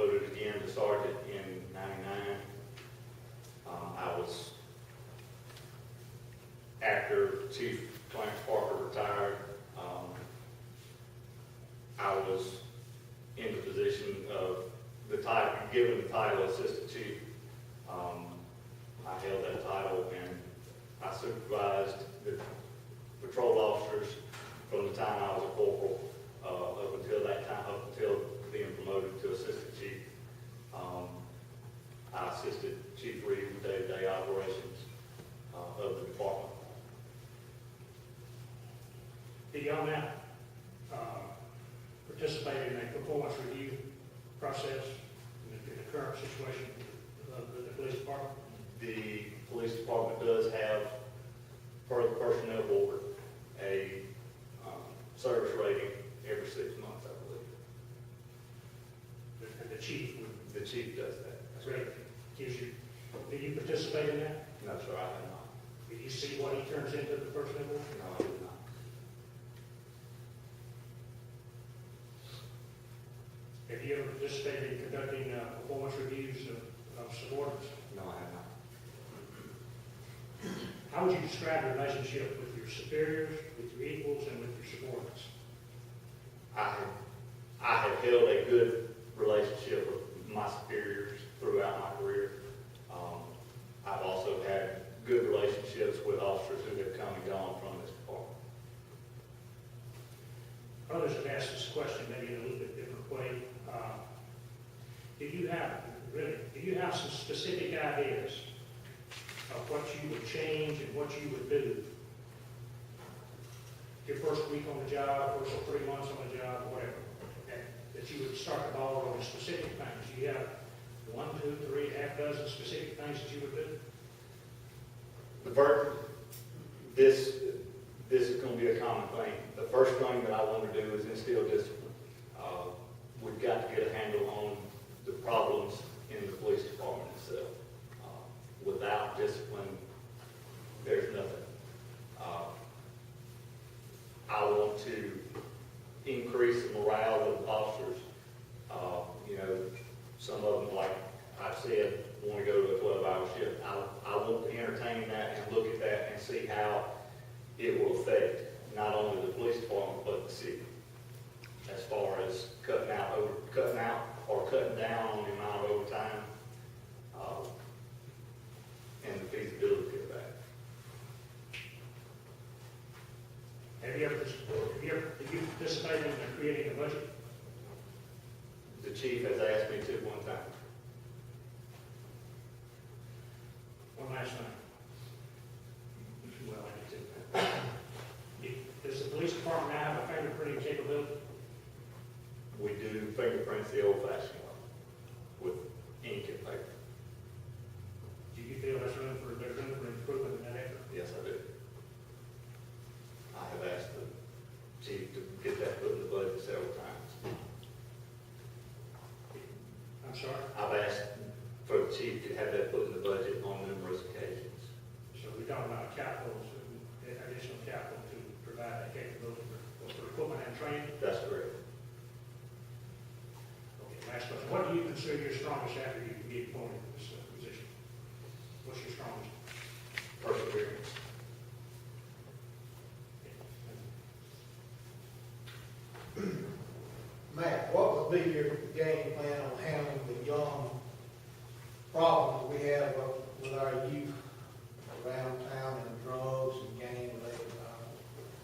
promoted again to sergeant in '99. I was, after Chief Clarence Parker retired, I was in the position of the title, given the title assistant chief. I held that title and I supervised the patrol officers from the time I was a corporal up until that time, up until being promoted to assistant chief. I assisted Chief Reed with day-to-day operations of the department. Beyond that, participate in a performance review process in the current situation of the police department? The police department does have, per the personnel board, a service rating every 6 months, I believe. The chief would. The chief does that. That's Great. right. Gives you, did you participate in that? No, sir, I have not. Did you see what he turns into the personnel board? No, I did not. Have you ever participated in conducting performance reviews of subordinates? No, I have not. How would you describe your relationship with your superiors, with your equals, and with your subordinates? I have held a good relationship with my superiors throughout my career. I've also had good relationships with officers who have come and gone from this department. Others have asked this question maybe in a little bit different way. Do you have some specific ideas of what you would change and what you would do your first week on the job, first 3 months on the job, whatever, that you would start the ball rolling specific things? Do you have 1, 2, 3, half dozen specific things that you would do? This is going to be a common thing. The first thing that I want to do is instill discipline. We've got to get a handle on the problems in the police department itself. Without discipline, there's nothing. I want to increase the morale of the officers. Some of them, like I said, want to go to a 12-hour shift. I want to entertain that and look at that and see how it will affect not only the police department, but the city, as far as cutting out or cutting down on the amount of overtime and the feasibility of that. Have you participated in creating a budget? The chief has asked me to one time. One last thing. Well, I need to. Does the police department now have a fingerprinting capability? We do fingerprints the old-fashioned way with ink and paper. Do you feel there's room for improvement in that area? Yes, I do. I have asked the chief to get that put in the budget several times. I'm sorry? I've asked for the chief to have that put in the budget on numerous occasions. So we're talking about capital, additional capital to provide that capability for equipment and training? That's correct. Okay, last question. What do you consider your strongest after you get appointed to this position? What's your strongest? Perseverance. Matt, what would be your game plan on handling the young problems we have with our youth around town and drugs and gang-related violence?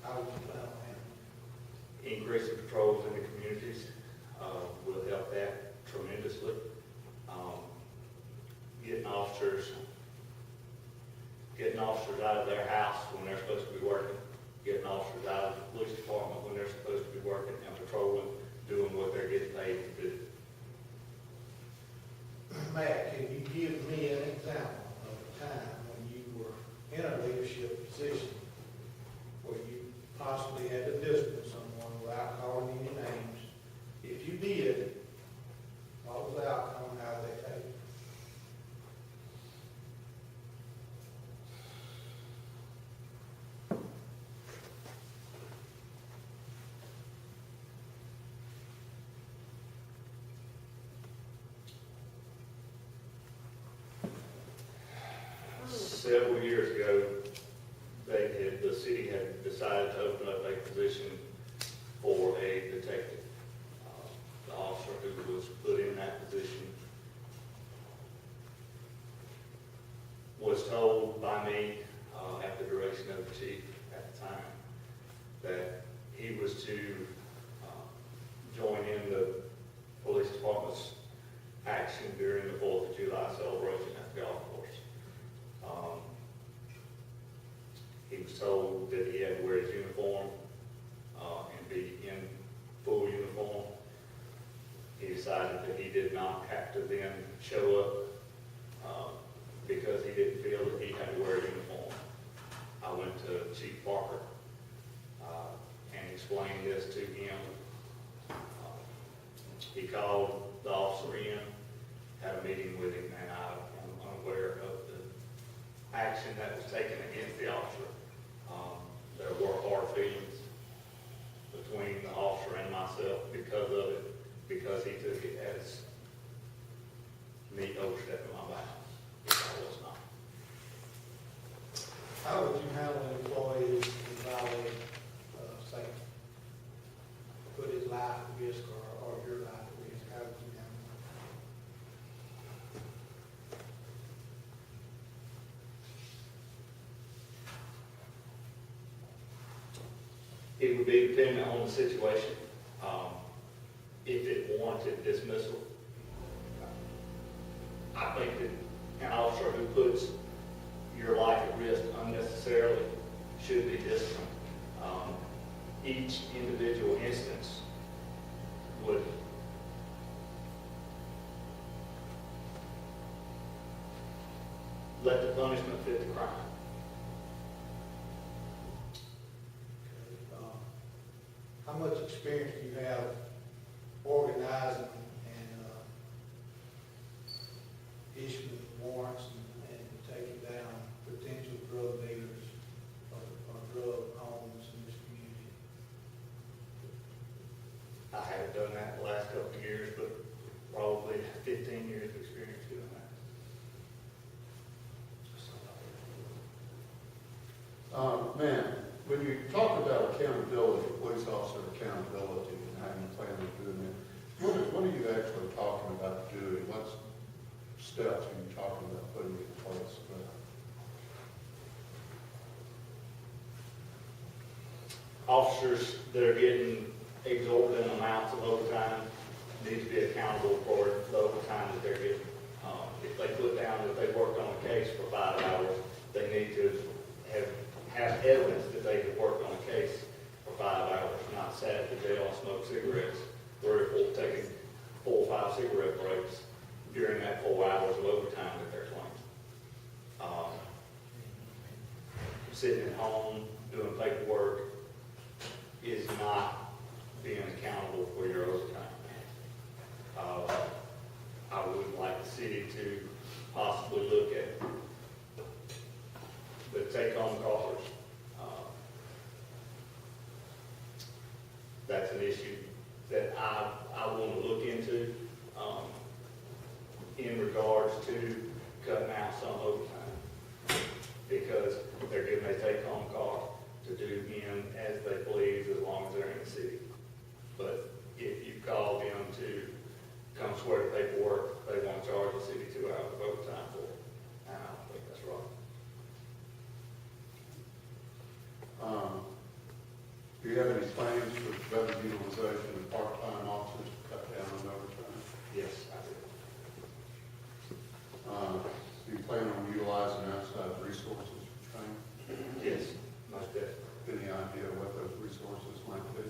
How would you plan on handling Increasing patrols in the communities will help that tremendously. Getting officers out of their house when they're supposed to be working, getting officers out of the police department when they're supposed to be working, and patrolling, doing what they're getting paid to do. it? Matt, can you give me an example of a time when you were in a leadership position where you possibly had to discipline someone without calling any names? If you did, what was the outcome and how did they take it? several years ago, the city had decided to open up a position for a detective. The officer who was put in that position was told by me, at the direction of the chief at the time, that he was to join in the police department's action during the 4th of July celebration at the golf course. He was told that he had to wear his uniform and be in full uniform. He decided that he did not have to then show up because he didn't feel that he had to wear a uniform. I went to Chief Parker and explained this to him. He called the officer in, had a meeting with him, and I am unaware of the action that was taken against the officer. There were hard feelings between the officer and myself because of it, because he took it as me overstepping my bounds, which I was not. How would you handle an employee who violated safety? Put his life at risk or your life at risk? How would you handle It would be dependent on the situation. If it warranted dismissal, I think that an officer who puts your life at risk unnecessarily should be disciplined. Each individual instance would let the punishment fit the crime. How much experience do you have organizing and issuing warrants and taking down potential drug dealers or drug owners in this community? I haven't done that the last couple of years, but probably 15 years of experience doing that. Man, when you talk about accountability, police officer accountability, and how you plan on doing it, what are you actually talking about doing? What steps are you talking about putting in place? Officers that are getting exorbitant amounts of overtime need to be accountable for the overtime that they're getting. If they put down that they worked on a case for 5 hours, they need to have evidence that they have worked on a case for 5 hours, not sat at the jail and smoked cigarettes, or taking 4 or 5 cigarette breaks during that 4 hours of overtime that they're claiming. Sitting at home doing paperwork is not being accountable for your overtime. I would like the city to possibly look at the take-home cars. That's an issue that I want to look into in regards to cutting out some overtime, because they're given a take-home car to do in as they please as long as they're in the city. But if you call them to come swear the paperwork, they want to charge the city 2 hours of overtime for it. And I don't think that's right. Do you have any plans for better utilization of part-time officers to cut down on overtime? Yes, I do. Do you plan on utilizing outside resources for training? Yes, most definitely. Any idea what those resources might be?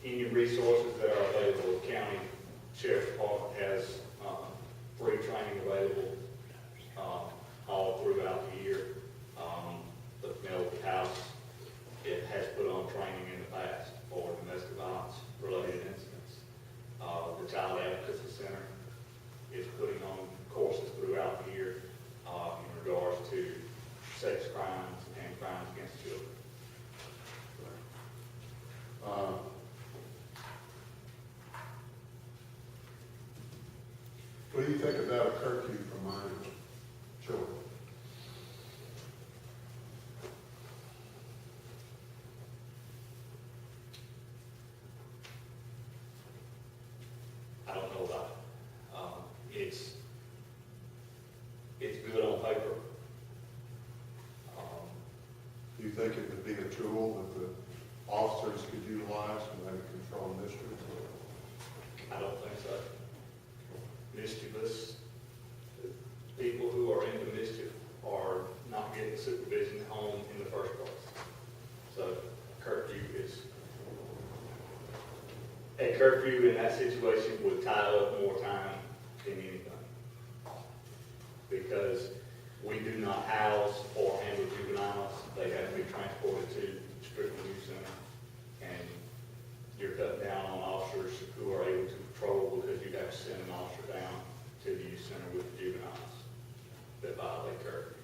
Any resources that are available, the county sheriff's department has free training available all throughout the year. The Penelope House, it has put on training in the past for domestic violence related incidents. The Child Advocacy Center is putting on courses throughout the year in regards to sex crimes and crimes against children. What do you think about a curfew for minor children? tool that the officers could utilize to maybe control mischief? I don't think so. Mischievous, people who are into mischief are not getting supervision at home in the first place. So curfew is, a curfew in that situation would tie up more time than anything. Because we do not house or handle juveniles, they have to be transported to strict youth center. And you're cutting down on officers who are able to patrol because you have to send an officer down to the youth center with the juveniles that violate curfew.